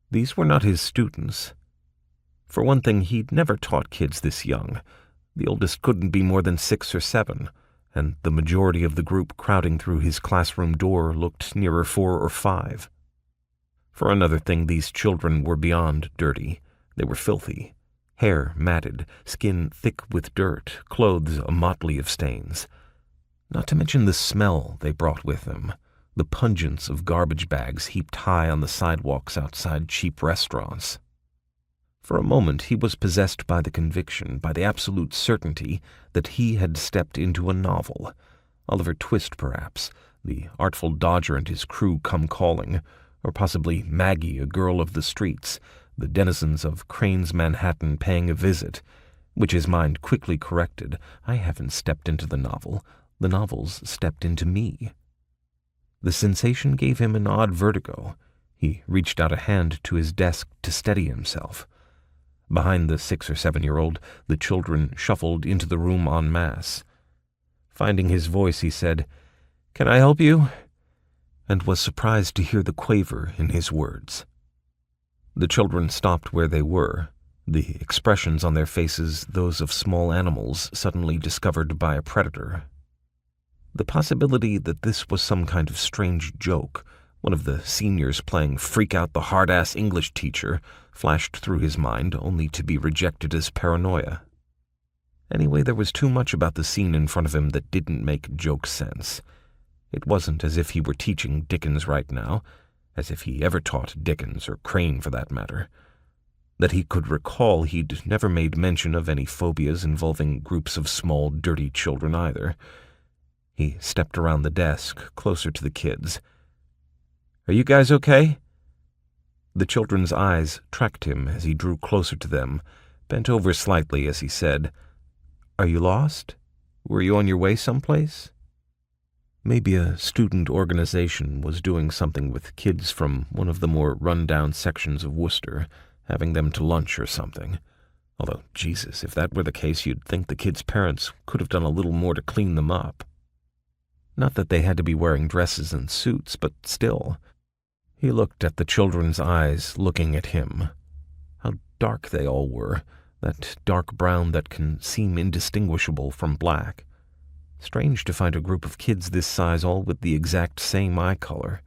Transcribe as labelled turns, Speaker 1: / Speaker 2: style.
Speaker 1: These were not his students. For one thing, he'd never taught kids this young. The oldest couldn't be more than 6 or 7, and the majority of the group crowding through his classroom door looked nearer 4 or 5. For another thing, these children were beyond dirty. They were filthy. Hair matted, skin thick with dirt, clothes a motley of stains. Not to mention the smell they brought with them, the pungence of garbage bags heaped high on the sidewalks outside cheap restaurants. For a moment he was possessed by the conviction, by the absolute certainty, that he had stepped into a novel. Oliver Twist, perhaps, the Artful Dodger and his crew come calling, or possibly Maggie, a girl of the streets, the denizens of Crane's Manhattan paying a visit, which his mind quickly corrected. I haven't stepped into the novel. The novel's stepped into me. The sensation gave him an odd vertigo. He reached out a hand to his desk to steady himself. Behind the 6 or 7-year-old, the children shuffled into the room en masse. Finding his voice, he said, "Can I help you?" and was surprised to hear the quaver in his words. The children stopped where they were, the expressions on their faces those of small animals suddenly discovered by a predator. The possibility that this was some kind of strange joke, one of the seniors playing freak-out-the-hard-ass English teacher, flashed through his mind only to be rejected as paranoia. Anyway, there was too much about the scene in front of him that didn't make joke sense. It wasn't as if he were teaching Dickens right now, as if he ever taught Dickens, or Crane for that matter. That he could recall, he'd never made mention of any phobias involving groups of small, dirty children either. He stepped around the desk, closer to the kids. "Are you guys okay?" The children's eyes tracked him as he drew closer to them, bent over slightly as he said, "Are you lost? Were you on your way someplace?" Maybe a student organization was doing something with kids from one of the more run-down sections of Worcester, having them to lunch or something. Although, Jesus, if that were the case, you'd think the kids' parents could have done a little more to clean them up. Not that they had to be wearing dresses and suits, but still. He looked at the children's eyes looking at him. How dark they all were, that dark brown that can seem indistinguishable from black. Strange to find a group of kids this size all with the exact same eye color.